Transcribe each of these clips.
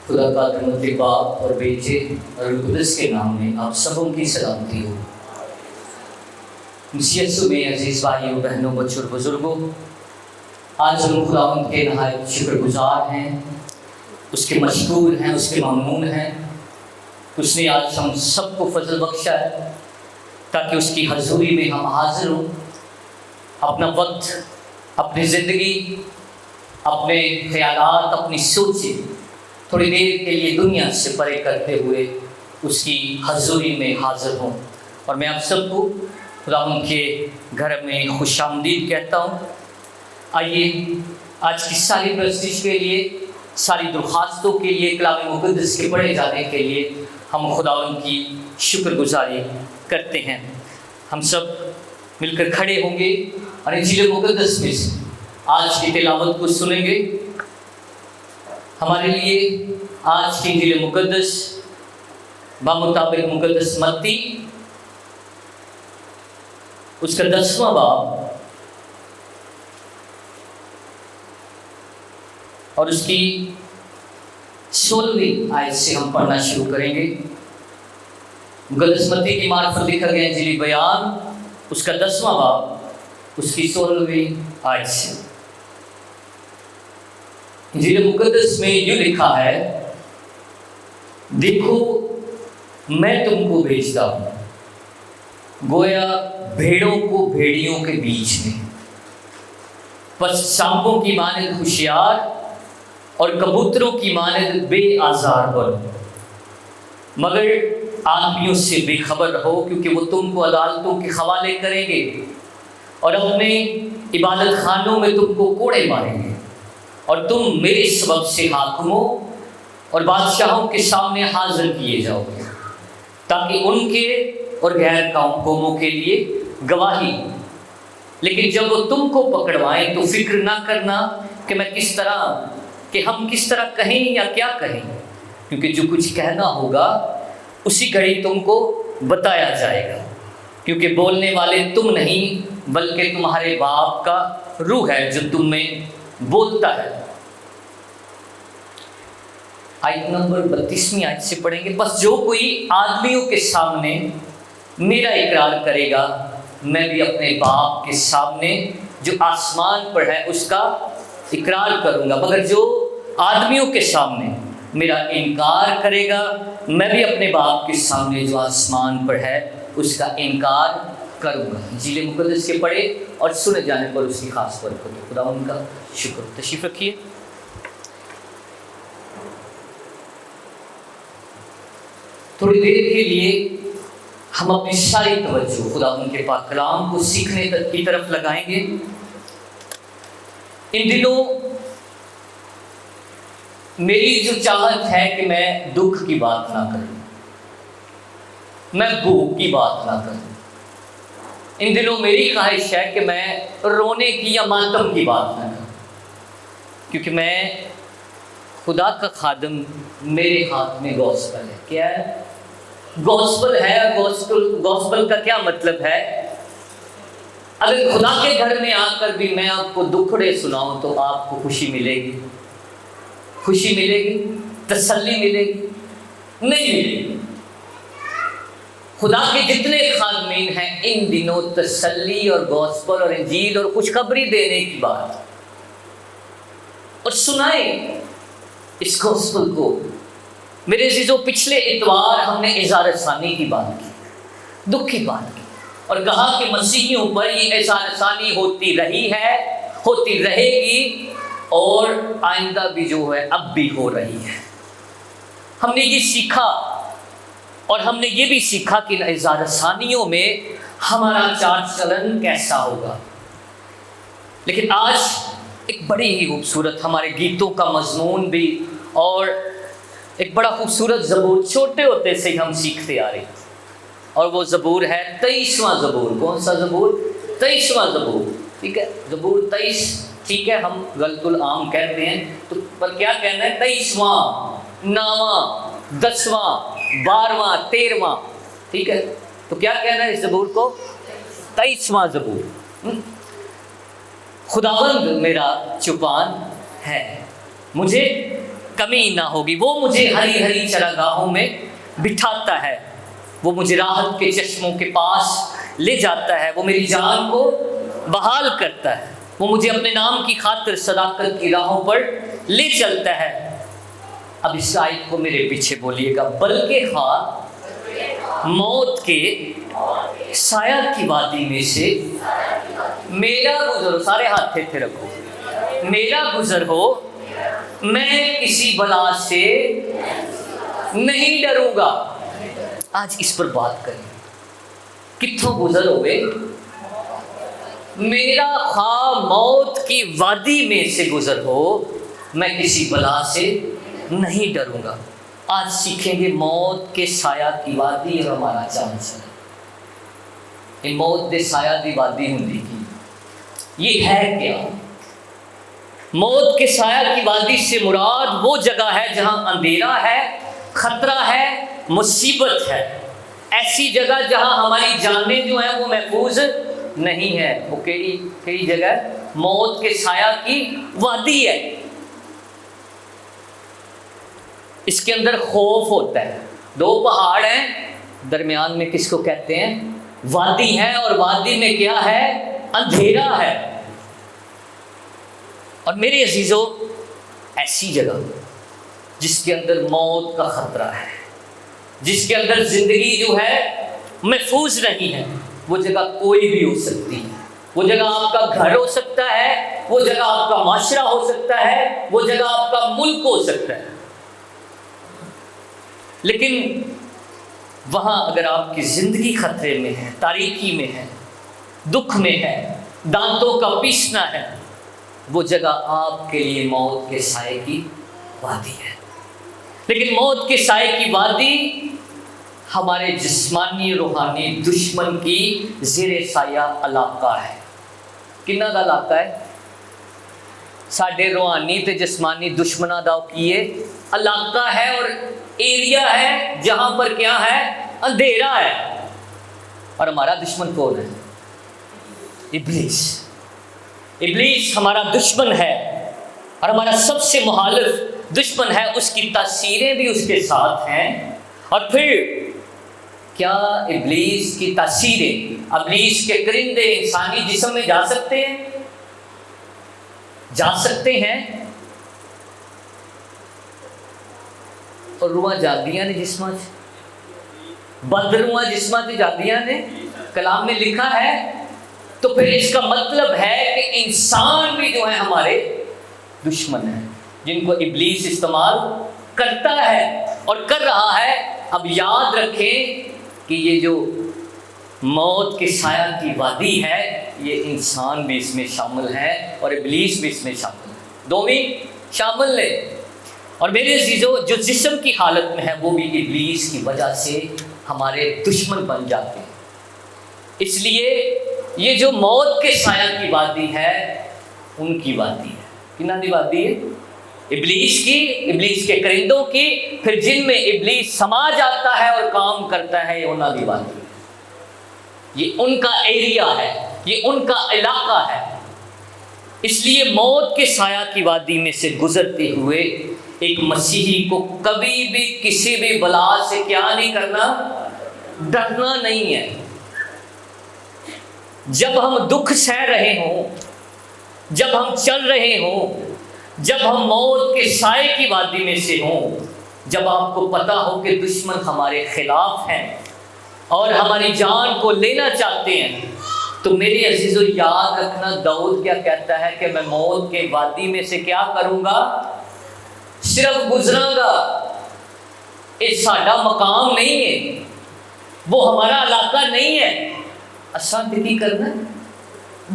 خدا کا خدمت باپ اور بیٹے اور روح القدس کے نام میں آپ سبوں کی سلامتی ہو۔ مسیح یسوع میں عزیز بھائیوں، بہنوں، بچوں اور بزرگوں، آج ہم خداوند کے نہایت شکر گزار ہیں، اس کے مشکور ہیں، اس کے ممنون ہیں۔ اس نے آج ہم سب کو فضل بخشا ہے تاکہ اس کی حضوری میں ہم حاضر ہوں، اپنا وقت، اپنی زندگی، اپنے خیالات، اپنی سوچیں تھوڑی دیر کے لیے دنیا سے پرے کرتے ہوئے اس کی حضوری میں حاضر ہوں۔ اور میں آپ سب کو خداوند کے گھر میں خوش آمدید کہتا ہوں۔ آئیے آج کی ساری پرستش کے لیے، ساری درخواستوں کے لیے، کلام مقدس کے پڑھے جانے کے لیے ہم خداوند کی شکر گزاری کرتے ہیں۔ ہم سب مل کر کھڑے ہوں گے اور انجیل مقدس میں سے آج کی تلاوت کو سنیں گے۔ ہمارے لیے آج کی انجیل مقدس بمطابق مقدس متی اس کا 10واں باب اور اس کی 16ویں آیت سے ہم پڑھنا شروع کریں گے۔ مقدس متی کی معرفت لکھا گیا انجیلی بیان اس کا 10واں باب اس کی 16ویں آیت سے۔ انجیل مقدس میں یہ لکھا ہے، دیکھو میں تم کو بھیجتا ہوں گویا بھیڑوں کو بھیڑیوں کے بیچ میں، پس سانپوں کی مانند ہوشیار اور کبوتروں کی مانند بے آزار بنو، مگر آدمیوں سے بے خبر رہو، کیونکہ وہ تم کو عدالتوں کے حوالے کریں گے اور اپنے عبادت خانوں میں تم کو کوڑے ماریں گے، اور تم میرے سبب سے حاکموں اور بادشاہوں کے سامنے حاضر کیے جاؤ گے، تاکہ ان کے اور غیر قوموں کے لیے گواہی۔ لیکن جب وہ تم کو پکڑوائیں تو فکر نہ کرنا کہ ہم کس طرح کہیں یا کیا کہیں، کیونکہ جو کچھ کہنا ہوگا اسی گھڑی تم کو بتایا جائے گا، کیونکہ بولنے والے تم نہیں بلکہ تمہارے باپ کا روح ہے جو تم میں بولتا ہے۔ آیت نمبر 32ویں آیت سے پڑھیں گے۔ بس جو کوئی آدمیوں کے سامنے میرا اقرار کرے گا، میں بھی اپنے باپ کے سامنے جو آسمان پر ہے اس کا اقرار کروں گا، مگر جو آدمیوں کے سامنے میرا انکار کرے گا، میں بھی اپنے باپ کے سامنے جو آسمان پر ہے اس کا انکار کروں گا۔ انجیل مقدس کے پڑھے اور سنے جانے پر اس کی خاص برکت ہو۔ خدا ان کا شکر۔ تشریف رکھیے۔ تھوڑی دیر کے لیے ہم اپنی ساری توجہ خدا ان کے پاک کلام کو سیکھنے کی طرف لگائیں گے۔ ان دنوں میری جو چاہت ہے کہ میں دکھ کی بات نہ کروں، میں بھوک کی بات نہ کروں۔ ان دنوں میری خواہش ہے کہ میں رونے کی یا ماتم کی بات نہ کروں، کیونکہ میں خدا کا خادم، میرے ہاتھ میں گوسپل ہے۔ کیا ہے گوسپل ہے؟ گوسپل کا کیا مطلب ہے؟ اگر خدا کے گھر میں آ کر بھی میں آپ کو دکھڑے سناؤں تو آپ کو خوشی ملے گی؟ خوشی ملے گی؟ تسلی ملے گی؟ نہیں ملے گی۔ خدا کے جتنے خادمین ہیں ان دنوں تسلی اور گوسپل اور انجیل اور خوشخبری دینے کی بات، اور سنائیں اس گوسپل کو۔ میرے عزیزوں، پچھلے اتوار ہم نے اظہار ثانی کی بات کی، دکھ کی بات کی، اور کہا کہ مسیحیوں پر یہ اظہار ثانی ہوتی رہی ہے، ہوتی رہے گی، اور آئندہ بھی جو ہے اب بھی ہو رہی ہے۔ ہم نے یہ سیکھا، اور ہم نے یہ بھی سیکھا کہ اظہار ثانیوں میں ہمارا چال چلن کیسا ہوگا۔ لیکن آج ایک بڑی ہی خوبصورت ہمارے گیتوں کا مضمون بھی، اور ایک بڑا خوبصورت زبور چھوٹے ہوتے سے ہم سیکھتے آ رہے ہیں، اور وہ زبور ہے 23واں زبور۔ کون سا زبور؟ 23واں زبور۔ ٹھیک ہے، زبور 23، ٹھیک ہے، ہم غلط العام کہتے ہیں تو پر کیا کہنا ہے؟ 23واں، 9واں، 10واں، 12واں، 13واں، ٹھیک ہے، تو کیا کہنا ہے اس زبور کو؟ 23واں زبور۔ خداوند میرا چوپان ہے، مجھے کمی نہ ہوگی۔ وہ مجھے ہری ہری چراگاہوں میں بٹھاتا ہے، وہ مجھے راحت کے چشموں کے پاس لے جاتا ہے، وہ میری جان کو بحال کرتا ہے، وہ مجھے اپنے نام کی خاطر صداقت کی راہوں پر لے چلتا ہے۔ اب اس آیت کو میرے پیچھے بولیے گا، بلکہ خواہ موت کے سایہ کی وادی میں سے میرا گزر ہو، سارے ہاتھ تھے رکھو، میرا گزر ہو، میں کسی بلا سے نہیں ڈروں گا۔ آج اس پر بات کریں، کتوں گزر ہوئے؟ میرا خواہ موت کی وادی میں سے گزر ہو، میں کسی بلا سے نہیں ڈروں گا۔ آج سیکھیں گے موت کے سایہ کی وادی اور ہمارا چانس ہے۔ یہ موت دے سایہ دی وادی ہوندی کی یہ ہے کیا؟ موت کے سایہ کی وادی سے مراد وہ جگہ ہے جہاں اندھیرا ہے، خطرہ ہے، مصیبت ہے، ایسی جگہ جہاں ہماری جانیں جو ہیں وہ محفوظ نہیں ہے۔ وہ کیڑی جگہ ہے؟ موت کے سایہ کی وادی ہے۔ اس کے اندر خوف ہوتا ہے، دو پہاڑ ہیں، درمیان میں کس کو کہتے ہیں؟ وادی ہے، اور وادی میں کیا ہے؟ اندھیرا ہے۔ اور میرے عزیزو، ایسی جگہ جس کے اندر موت کا خطرہ ہے، جس کے اندر زندگی جو ہے محفوظ نہیں ہے، وہ جگہ کوئی بھی ہو سکتی ہے۔ وہ جگہ آپ کا گھر ہو سکتا ہے، وہ جگہ آپ کا معاشرہ ہو سکتا ہے، وہ جگہ آپ کا ملک ہو سکتا ہے۔ لیکن وہاں اگر آپ کی زندگی خطرے میں ہے، تاریکی میں ہے، دکھ میں ہے، دانتوں کا پیسنا ہے، وہ جگہ آپ کے لیے موت کے سائے کی وادی ہے۔ لیکن موت کے سائے کی وادی ہمارے جسمانی روحانی دشمن کی زیر سایہ علاقہ ہے۔ کنہ دا علاقہ ہے؟ ساڈے روحانی تے جسمانی دشمنہ دا کیے علاقہ ہے، اور ایریا ہے جہاں پر کیا ہے؟ اندھیرا ہے۔ اور ہمارا دشمن کون ہے؟ ابلیس۔ ابلیس ہمارا دشمن ہے، اور ہمارا سب سے مخالف دشمن ہے۔ اس کی تاثیریں بھی اس کے ساتھ ہیں۔ اور پھر کیا ابلیس کی تاثیریں، ابلیس کے کرندے انسانی جسم میں جا سکتے ہیں؟ جا سکتے ہیں۔ اور روحاں جاندیاں نے جسماں چ، بد روحاں جسماں چ جاندیاں نے، کلام میں لکھا ہے۔ تو پھر اس کا مطلب ہے کہ انسان بھی جو ہے ہمارے دشمن ہیں، جن کو ابلیس استعمال کرتا ہے اور کر رہا ہے۔ اب یاد رکھیں کہ یہ جو موت کے سایہ کی وادی ہے، یہ انسان بھی اس میں شامل ہے اور ابلیس بھی اس میں شامل ہے، دونوں شامل ہیں۔ اور میرے عزیزو، جو جسم کی حالت میں ہے وہ بھی ابلیس کی وجہ سے ہمارے دشمن بن جاتے ہیں۔ اس لیے یہ جو موت کے سایہ کی وادی ہے، ان کی وادی ہے۔ کنہ دی وادی ہے؟ ابلیس کی، ابلیس کے کرندوں کی، پھر جن میں ابلیس سما جاتا ہے اور کام کرتا ہے، یہ انہاں دی وادی ہے۔ یہ ان کا ایریا ہے، یہ ان کا علاقہ ہے۔ اس لیے موت کے سایہ کی وادی میں سے گزرتے ہوئے ایک مسیحی کو کبھی بھی کسی بھی بلا سے کیا نہیں کرنا؟ ڈرنا نہیں ہے۔ جب ہم دکھ سہ رہے ہوں، جب ہم چل رہے ہوں، جب ہم موت کے سائے کی وادی میں سے ہوں، جب آپ کو پتا ہو کہ دشمن ہمارے خلاف ہیں اور ہماری جان کو لینا چاہتے ہیں، تو میرے عزیزو یاد رکھنا، داؤد کیا کہتا ہے کہ میں موت کے وادی میں سے کیا کروں گا؟ صرف گزراں گا۔ یہ ساڈا مقام نہیں ہے، وہ ہمارا علاقہ نہیں ہے۔ اساں کی کرنا ہے؟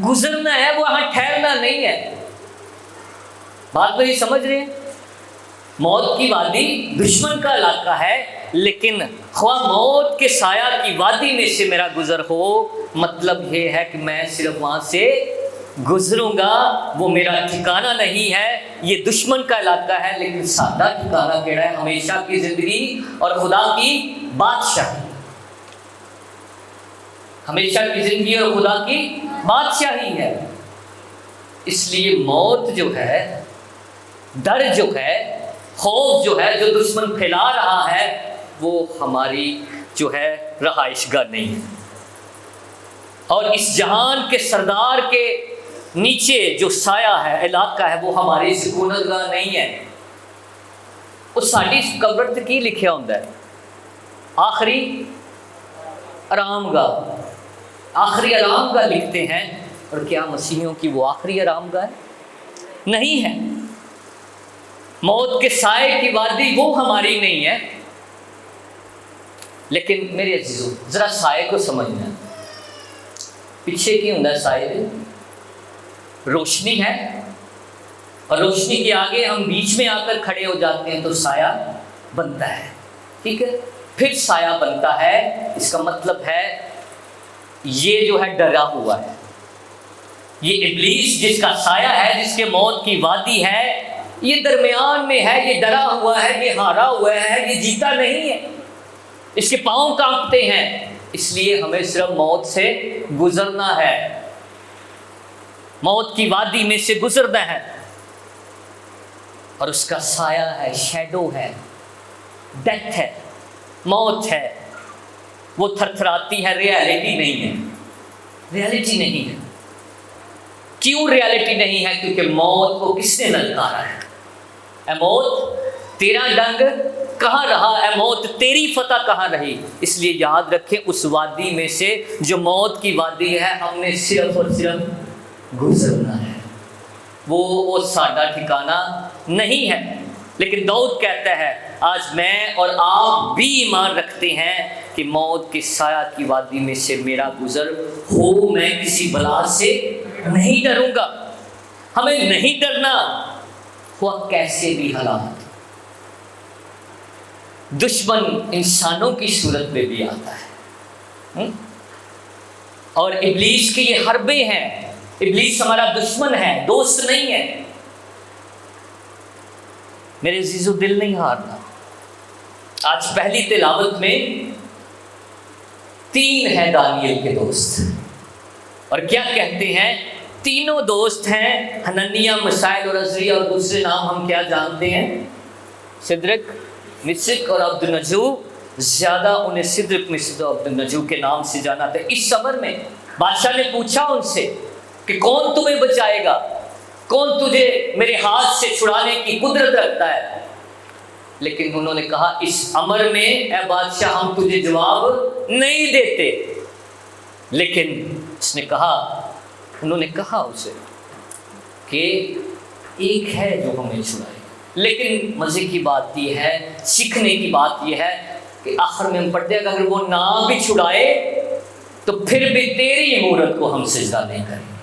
گزرنا ہے، وہاں ٹھہرنا نہیں ہے۔ بات میری سمجھ رہے ہیں؟ موت کی وادی دشمن کا علاقہ ہے، لیکن خواہ موت کے سایہ کی وادی میں سے میرا گزر ہو، مطلب یہ ہے کہ میں صرف وہاں سے گزروں گا، وہ میرا ٹھکانہ نہیں ہے، یہ دشمن کا علاقہ ہے۔ لیکن سادہ ٹھکانہ کیڑا ہے؟ ہمیشہ کی زندگی اور خدا کی بادشاہی۔ ہمیشہ کی زندگی اور خدا کی بادشاہی ہے۔ اس لیے موت جو ہے، ڈر جو ہے، خوف جو ہے جو دشمن پھیلا رہا ہے وہ ہماری جو ہے رہائش گاہ نہیں ہے، اور اس جہان کے سردار کے نیچے جو سایہ ہے، علاقہ ہے، وہ ہماری سکونت گاہ نہیں ہے۔ وہ ساری قبر تے کی لکھیا ہوندا ہے؟ آخری آرام گاہ، آخری آرام گاہ لکھتے ہیں، اور کیا مسیحیوں کی وہ آخری آرام گاہ ہے؟ نہیں ہے۔ موت کے سائے کی وادی وہ ہماری نہیں ہے۔ لیکن میرے عزیزو ذرا سائے کو سمجھنا، پیچھے کی ہوندا ہے سائے دے؟ روشنی ہے، اور روشنی کے آگے ہم بیچ میں آ کر کھڑے ہو جاتے ہیں تو سایہ بنتا ہے، ٹھیک ہے؟ پھر سایہ بنتا ہے، اس کا مطلب ہے یہ جو ہے ڈرا ہوا ہے، یہ ابلیس جس کا سایہ ہے، جس کے موت کی وادی ہے، یہ درمیان میں ہے، یہ ڈرا ہوا ہے، یہ ہارا ہوا ہے، یہ جیتا نہیں ہے، اس کے پاؤں کانپتے ہیں۔ اس لیے ہمیں صرف موت سے گزرنا ہے، موت کی وادی میں سے گزرنا ہے، اور اس کا سایہ ہے، شیڈو ہے، ڈیتھ ہے، موت ہے، وہ تھر تھراتی ہے، ریالٹی نہیں ہے، ریالٹی نہیں ہے۔ کیوں ریالٹی نہیں ہے؟ کیونکہ موت کو کس نے للکارا ہے؟ اے موت تیرا ڈنگ کہاں رہا؟ اے موت تیری فتح کہاں رہی؟ اس لیے یاد رکھیں اس وادی میں سے جو موت کی وادی ہے، ہم نے صرف اور صرف گزرنا ہے، وہ ساڈا ٹھکانہ نہیں ہے۔ لیکن داؤد کہتا ہے آج میں اور آپ بھی ایمان رکھتے ہیں کہ موت کے سایہ کی وادی میں سے میرا گزر ہو، میں کسی بلا سے نہیں ڈروں گا۔ ہمیں نہیں ڈرنا، ہوا کیسے بھی حالات۔ دشمن انسانوں کی صورت میں بھی آتا ہے، اور ابلیس کے یہ حربے ہیں۔ ابلیس ہمارا دشمن ہے، دوست نہیں ہے۔ میرے عزیزو دل نہیں ہارنا۔ آج پہلی تلاوت میں 3 ہیں دانیل کے دوست، اور کیا کہتے ہیں؟ تینوں دوست ہیں، حنانیہ، مشائل اور عزریہ، اور دوسرے نام ہم کیا جانتے ہیں؟ شدرک، مسک اور عبدالنجو۔ زیادہ انہیں صدرک، مسک اور عبدالنجو کے نام سے جانا تھا۔ اس صبر میں بادشاہ نے پوچھا ان سے کہ کون تمہیں بچائے گا، کون تجھے میرے ہاتھ سے چھڑانے کی قدرت رکھتا ہے؟ لیکن انہوں نے کہا اس امر میں اے بادشاہ ہم تجھے جواب نہیں دیتے۔ لیکن اس نے کہا، انہوں نے کہا اسے کہ ایک ہے جو ہمیں چھڑائے۔ لیکن مزے کی بات یہ ہے، سیکھنے کی بات یہ ہے کہ آخر میں ہم پڑھتے ہیں کہ اگر وہ نہ بھی چھڑائے تو پھر بھی تیری مورت کو ہم سجدہ نہیں کریں گے۔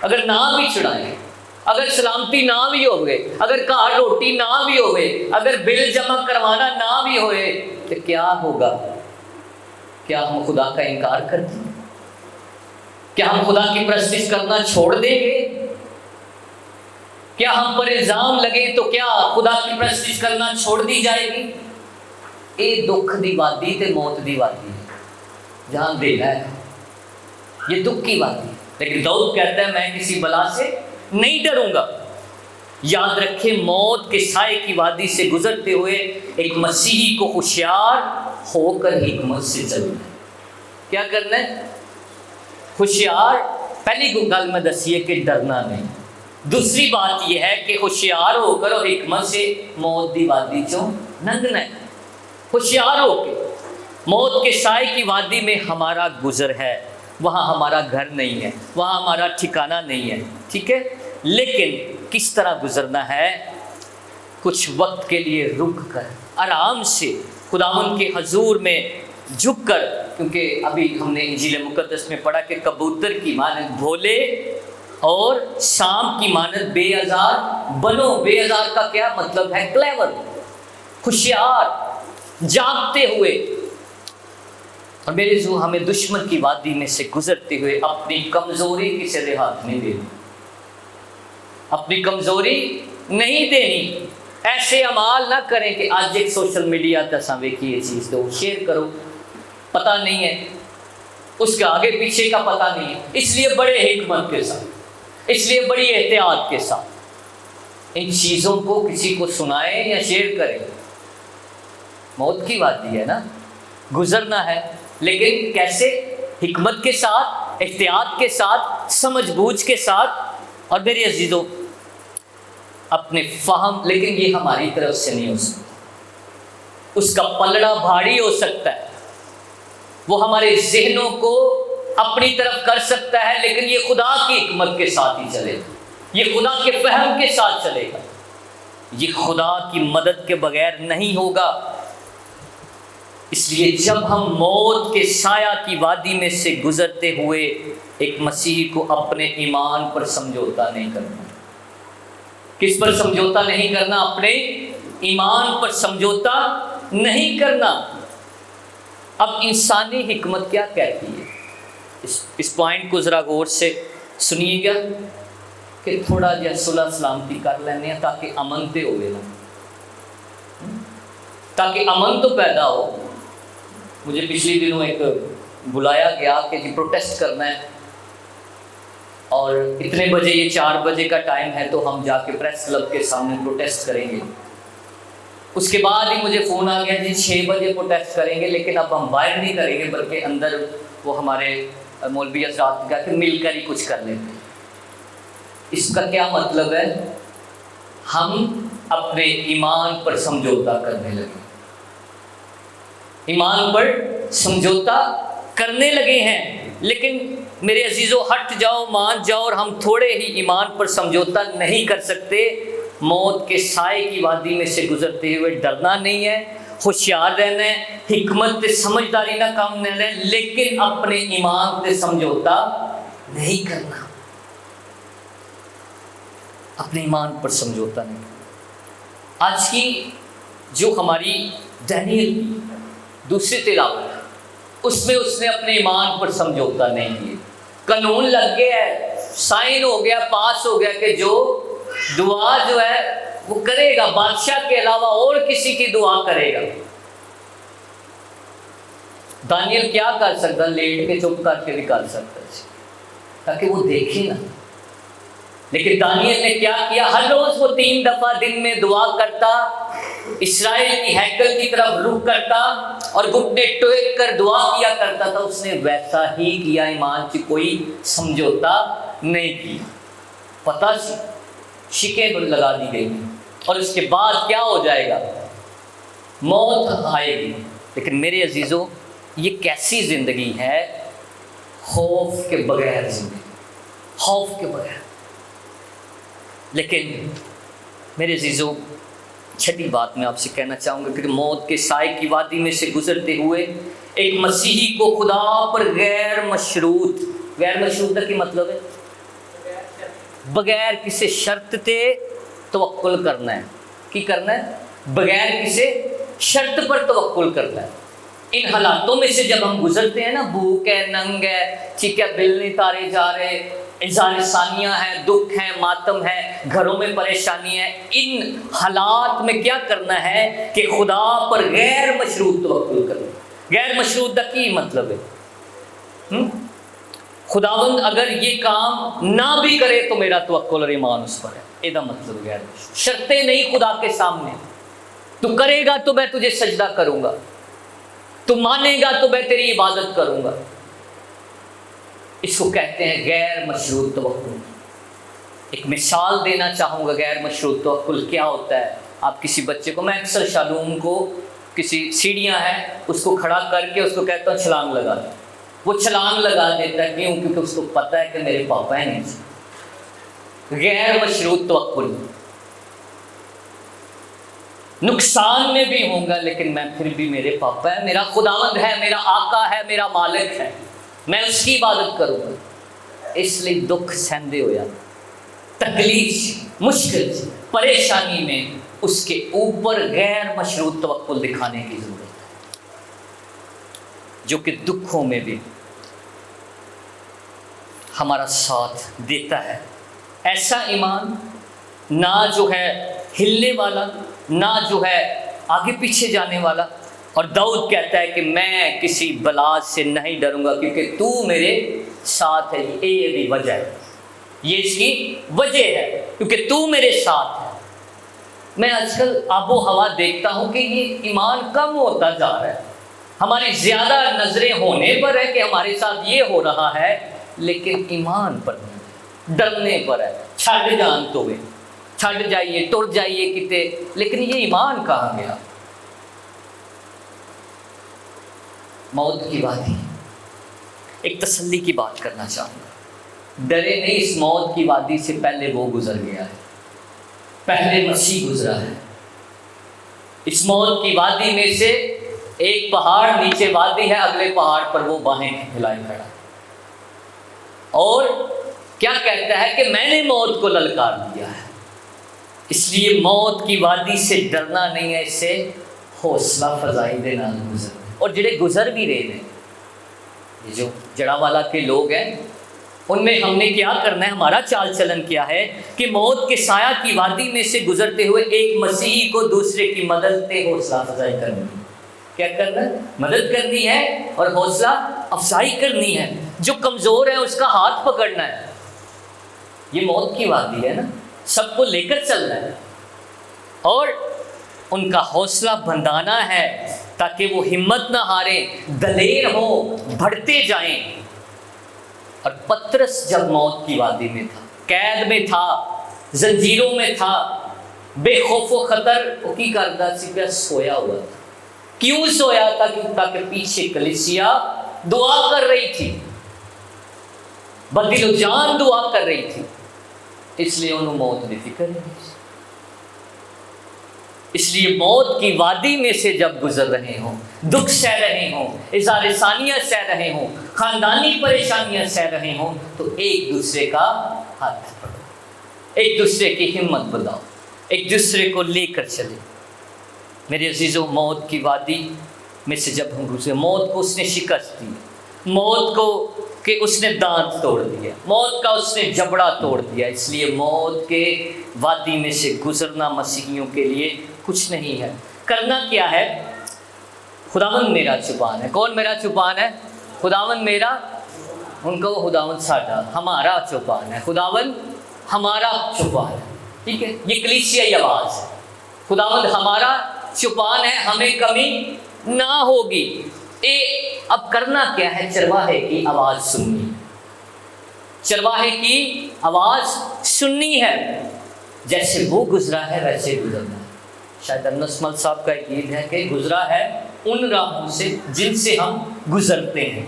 اگر نہ بھی چھڑائے، اگر سلامتی نہ بھی ہوئے، اگر کار روٹی نہ بھی ہوئے، اگر بل جمع کروانا نہ بھی ہوئے، تو کیا ہوگا؟ کیا ہم خدا کا انکار کر دیں؟ کیا ہم خدا کی پرستش کرنا چھوڑ دیں گے؟ کیا ہم پر الزام لگے تو کیا خدا کی پرستش کرنا چھوڑ دی جائے گی؟ اے دکھ دی وادی تے موت دی وادی ہے، جہاں دل ہے، یہ دکھ کی وادی ہے۔ لیکن داؤد کہتا ہے میں کسی بلا سے نہیں ڈروں گا۔ یاد رکھیں موت کے سائے کی وادی سے گزرتے ہوئے ایک مسیحی کو ہوشیار ہو کر حکمت سے چلنا ہے۔ کیا کرنا ہے؟ ہوشیار۔ پہلی گل میں دسیے کہ ڈرنا نہیں۔ دوسری بات یہ ہے کہ ہوشیار ہو کر اور حکمت سے موت دی وادی چوں لنگنا ہے۔ ہوشیار ہو کے موت کے سائے کی وادی میں ہمارا گزر ہے، وہاں ہمارا گھر نہیں ہے، وہاں ہمارا ٹھکانہ نہیں ہے، ٹھیک ہے؟ لیکن کس طرح گزرنا ہے؟ کچھ وقت کے لیے رک کر آرام سے خداوند کے حضور میں جھک کر، کیونکہ ابھی ہم نے انجیل مقدس میں پڑھا کہ کبوتر کی مانند بھولے اور شام کی مانند بے آزار بنو۔ بے آزار کا کیا مطلب ہے؟ کلیور، ہوشیار، جاگتے ہوئے۔ اور میرے جو ہمیں دشمن کی وادی میں سے گزرتے ہوئے اپنی کمزوری کسی ہاتھ نہیں دینی، اپنی کمزوری نہیں دینی۔ ایسے اعمال نہ کریں کہ آج ایک سوشل میڈیا تساں ویکھی یہ چیز تو شیئر کرو، پتہ نہیں ہے اس کے آگے پیچھے کا پتہ نہیں ہے۔ اس لیے بڑے حکمت کے ساتھ، اس لیے بڑی احتیاط کے ساتھ ان چیزوں کو کسی کو سنائیں یا شیئر کریں؟ موت کی وادی ہے نا، گزرنا ہے، لیکن کیسے؟ حکمت کے ساتھ، احتیاط کے ساتھ، سمجھ بوجھ کے ساتھ، اور میرے عزیزوں اپنے فہم، لیکن یہ ہماری طرف سے نہیں ہو سکتا، اس کا پلڑا بھاری ہو سکتا ہے، وہ ہمارے ذہنوں کو اپنی طرف کر سکتا ہے، لیکن یہ خدا کی حکمت کے ساتھ ہی چلے گا، یہ خدا کے فہم کے ساتھ چلے گا، یہ خدا کی مدد کے بغیر نہیں ہوگا۔ اس لیے جب ہم موت کے سایہ کی وادی میں سے گزرتے ہوئے ایک مسیحی کو اپنے ایمان پر سمجھوتا نہیں کرنا۔ کس پر سمجھوتا نہیں کرنا؟ اپنے ایمان پر سمجھوتا نہیں کرنا۔ اب انسانی حکمت کیا کہتی ہے؟ اس پوائنٹ کو ذرا غور سے سنیے گا کہ تھوڑا جہا صلح سلامتی کر لینے ہیں تاکہ امن تے ہوئے نا، تاکہ امن تو پیدا ہو۔ مجھے پچھلی دنوں ایک بلایا گیا کہ جی پروٹیسٹ کرنا ہے، اور اتنے بجے، یہ 4 بجے کا ٹائم ہے، تو ہم جا کے پریس کلب کے سامنے پروٹیسٹ کریں گے۔ اس کے بعد ہی مجھے فون آ گیا جی 6 بجے پروٹیسٹ کریں گے، لیکن اب ہم باہر نہیں کریں گے بلکہ اندر وہ ہمارے مولوی حضرات کا کہ مل کر ہی کچھ کر لیتے ہیں۔ اس کا کیا مطلب ہے؟ ہم اپنے ایمان پر سمجھوتا کرنے لگے، ایمان پر سمجھوتا کرنے لگے ہیں۔ لیکن میرے عزیزو ہٹ جاؤ، مان جاؤ، اور ہم تھوڑے ہی ایمان پر سمجھوتا نہیں کر سکتے۔ موت کے سائے کی وادی میں سے گزرتے ہوئے ڈرنا نہیں ہے، ہوشیار رہنا ہے، حکمت سمجھداری نہ کام نہ رہے، لیکن اپنے ایمان سے سمجھوتا نہیں کرنا، اپنے ایمان پر سمجھوتا نہیں کرنا۔ آج کی جو ہماری دانیل کی دوسری تلاوت، اس میں اس نے اپنے ایمان پر سمجھوتا نہیں کیا۔ قانون لگ گیا ہے، سائن ہو گیا، پاس ہو گیا کہ جو دعا جو ہے وہ کرے گا، بادشاہ کے علاوہ اور کسی کی دعا کرے گا۔ دانیل کیا کر سکتا؟ لیٹ کے چپ کر کے بھی کر سکتا تاکہ وہ دیکھے نا۔ لیکن دانیل نے کیا کیا؟ ہر روز وہ 3 دفعہ دن میں دعا کرتا، اسرائیل کی ہیکل کی طرف رخ کرتا اور گھٹنے ٹیک کر دعا کیا کرتا تھا۔ اس نے ویسا ہی کیا، ایمان سے کوئی سمجھوتا نہیں کیا۔ پتہ سی شکیں لگا دی گئی، اور اس کے بعد کیا ہو جائے گا؟ موت آئے گی۔ لیکن میرے عزیزو یہ کیسی زندگی ہے؟ خوف کے بغیر زندگی، خوف کے بغیر۔ لیکن میرے عزیزو چھٹی بات میں آپ سے کہنا چاہوں گا کہ موت کے سائے کی وادی میں سے گزرتے ہوئے ایک مسیحی کو خدا پر غیر مشروط کی مطلب ہے بغیر کسی شرط تے توکل کرنا ہے۔ کی کرنا ہے؟ بغیر کسی شرط پر توکل کرنا ہے۔ ان حالاتوں میں سے جب ہم گزرتے ہیں نا، بھوک ہے، ننگ ہے، ٹھیک ہے، بل نہیں تارے جا رہے، اظہار ثانیہ ہے، دکھ ہے، ماتم ہے، گھروں میں پریشانی ہے، ان حالات میں کیا کرنا ہے کہ خدا پر غیر مشروط توکل کرنا۔ غیر مشروط کا کی مطلب ہے؟ خداوند اگر یہ کام نہ بھی کرے تو میرا توکل اور ایمان اس پر ہے، یہ مطلب غیر مشروط۔ شرطیں نہیں خدا کے سامنے، تو کرے گا تو میں تجھے سجدہ کروں گا، تو مانے گا تو میں تیری عبادت کروں گا۔ اس کو کہتے ہیں غیر مشروط توکل۔ ایک مثال دینا چاہوں گا غیر مشروط توکل کیا ہوتا ہے۔ آپ کسی بچے کو، میں اکثر شالوم کو کسی سیڑھیاں ہیں اس کو کھڑا کر کے اس کو کہتا ہوں چھلانگ لگا دے، وہ چھلانگ لگا دیتا ہے۔ کیوں؟ کیونکہ اس کو پتہ ہے کہ میرے پاپا ہیں نہیں۔ غیر مشروط توکل، نقصان میں بھی ہوں گا لیکن میں پھر بھی میرے پاپا ہے، میرا خداوند ہے، میرا آقا ہے، میرا مالک ہے، میں اس کی عبادت کروں گا۔ اس لیے دکھ سہندے ہو جاتا، تکلیف، مشکل، پریشانی میں اس کے اوپر غیر مشروط توکل دکھانے کی ضرورت ہے، جو کہ دکھوں میں بھی ہمارا ساتھ دیتا ہے۔ ایسا ایمان نہ جو ہے ہلنے والا، نہ جو ہے آگے پیچھے جانے والا۔ اور داؤد کہتا ہے کہ میں کسی بلا سے نہیں ڈروں گا کیونکہ تو میرے ساتھ ہے۔ یہ بھی وجہ ہے، یہ اس کی وجہ ہے، کیونکہ تو میرے ساتھ ہے۔ میں آج کل آب و ہوا دیکھتا ہوں کہ یہ ایمان کم ہوتا جا رہا ہے. ہماری زیادہ نظریں ہونے پر ہے کہ ہمارے ساتھ یہ ہو رہا ہے، لیکن ایمان پر نہیں، ڈرنے پر ہے. چھڑ جان تو گئے، چھڑ جائیے، ٹر جائیے کتے، لیکن یہ ایمان کہاں گیا؟ موت کی وادی، ایک تسلی کی بات کرنا چاہوں گا. ڈرے نہیں، اس موت کی وادی سے پہلے وہ گزر گیا ہے، پہلے مسیح گزرا ہے. اس موت کی وادی میں سے ایک پہاڑ نیچے وادی ہے، اگلے پہاڑ پر وہ باہیں پھیلائے کھڑا، اور کیا کہتا ہے کہ میں نے موت کو للکار دیا ہے. اس لیے موت کی وادی سے ڈرنا نہیں ہے، اس سے حوصلہ فزائی دینا گزر. اور جڑے گزر بھی رہے ہیں، یہ جو جڑا والا کے لوگ ہیں، ان میں ہم نے کیا کرنا ہے، ہمارا چال چلن کیا ہے کہ موت کے سایہ کی وادی میں سے گزرتے ہوئے ایک مسیحی کو دوسرے کی مدد پہ حوصلہ افزائی کرنی ہے. کیا کرنا ہے؟ مدد کرنی ہے اور حوصلہ افزائی کرنی ہے. جو کمزور ہے اس کا ہاتھ پکڑنا ہے. یہ موت کی وادی ہے نا، سب کو لے کر چلنا ہے اور ان کا حوصلہ بندھانا ہے تاکہ وہ ہمت نہ ہاریں، دلیر ہوں، بڑھتے جائیں. اور پترس جب موت کی وادی میں تھا، قید میں تھا، زنجیروں میں تھا، بے خوف و خطر کی کردہ سی پہ سویا ہوا تھا. کیوں سویا تھا؟ تاکہ پیچھے کلیسیا دعا کر رہی تھی، بدل و جان دعا کر رہی تھی، اس لیے انہوں موت دی فکر نہیں. اس لیے موت کی وادی میں سے جب گزر رہے ہوں، دکھ سہ رہے ہوں، اظہار ثانیہ سہ رہے ہوں، خاندانی پریشانیاں سہ رہے ہوں، تو ایک دوسرے کا ہاتھ پکڑو، ایک دوسرے کی ہمت بڑھاؤ، ایک دوسرے کو لے کر چلے. میرے عزیزوں، موت کی وادی میں سے جب ہم گزرے، موت کو اس نے شکست دی، موت کو کہ اس نے دانت توڑ دیا، موت کا اس نے جبڑا توڑ دیا. اس لیے موت کے وادی میں سے گزرنا مسیحیوں کے لیے کچھ نہیں ہے. کرنا کیا ہے؟ خداوند میرا چوپان ہے. کون میرا چوپان ہے؟ خداوند میرا، ان کو خداوند ساڈا، ہمارا چوپان ہے. خداوند ہمارا چوپان ہے. ٹھیک ہے، یہ کلیسیائی آواز ہے. خداوند ہمارا چوپان ہے، ہمیں کمی نہ ہوگی. اب کرنا کیا ہے؟ چرواہے کی آواز سننی، چرواہے کی آواز سننی ہے. جیسے وہ گزرا ہے ویسے گزرنا ہے. شاید انسمل صاحب کا ایک گیت ہے کہ گزرا ہے ان راہوں سے جن سے ہم گزرتے ہیں.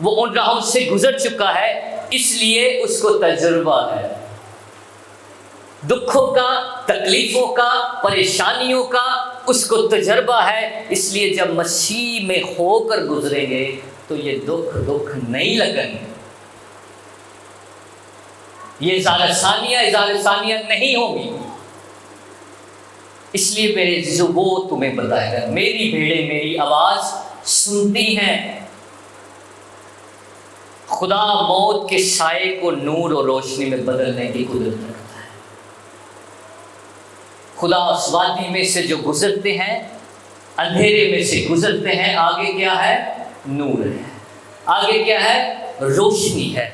وہ ان راہوں سے گزر چکا ہے، اس لیے اس کو تجربہ ہے. دکھوں کا، تکلیفوں کا، پریشانیوں کا اس کو تجربہ ہے. اس لیے جب مسیح میں ہو کر گزریں گے تو یہ دکھ نہیں لگیں گے، یہ اظہار ثانیہ نہیں ہوگی. اس لیے میرے عزیزو، وہ تمہیں بتائے گا. میری بھیڑیں میری آواز سنتی ہیں. خدا موت کے سائے کو نور اور روشنی میں بدلنے کی قدرت رکھتا ہے. خدا اس وادی میں سے جو گزرتے ہیں، اندھیرے میں سے گزرتے ہیں، آگے کیا ہے؟ نور ہے. آگے کیا ہے؟ روشنی ہے.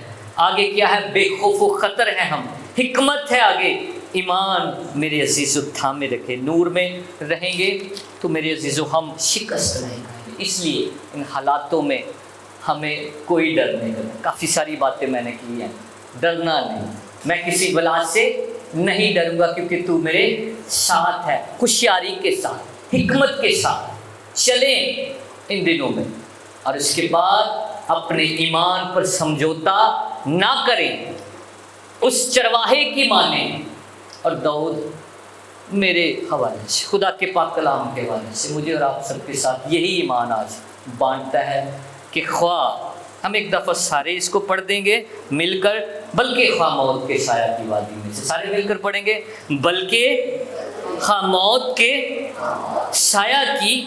آگے کیا ہے؟ بے خوف و خطر ہے ہم، حکمت ہے آگے. ایمان میرے عزیزو تھامے رکھے، نور میں رہیں گے تو میرے عزیزو ہم شکست نہیں کھائیں گے. اس لیے ان حالاتوں میں ہمیں کوئی ڈر نہیں کرنا. کافی ساری باتیں میں نے کی ہیں. ڈرنا نہیں، میں کسی بلا سے نہیں ڈروں گا کیونکہ تو میرے ساتھ ہے. ہوشیاری کے ساتھ، حکمت کے ساتھ چلیں ان دنوں میں. اور اس کے بعد اپنے ایمان پر سمجھوتا نہ کریں، اس چرواہے کی مانیں. اور داؤد میرے حوالے سے، خدا کے پاک کلام کے حوالے سے مجھے اور آپ سب کے ساتھ یہی ایمان آج بانٹتا ہے کہ خواہ ہم ایک دفعہ سارے اس کو پڑھ دیں گے مل کر، بلکہ خواہ موت کے سایہ کی وادی میں سے، سارے مل کر پڑھیں گے، بلکہ خواہ موت کے سایہ کی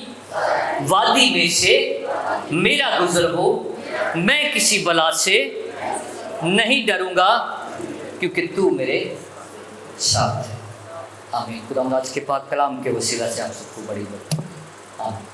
وادی میں سے میرا گزر ہو، میں کسی بلا سے نہیں ڈروں گا کیونکہ تو میرے ساتھ ہے. آمین. خدا آج کے پاک کلام کے وسیلہ سے آپ سب کو بڑی برکت. آمین.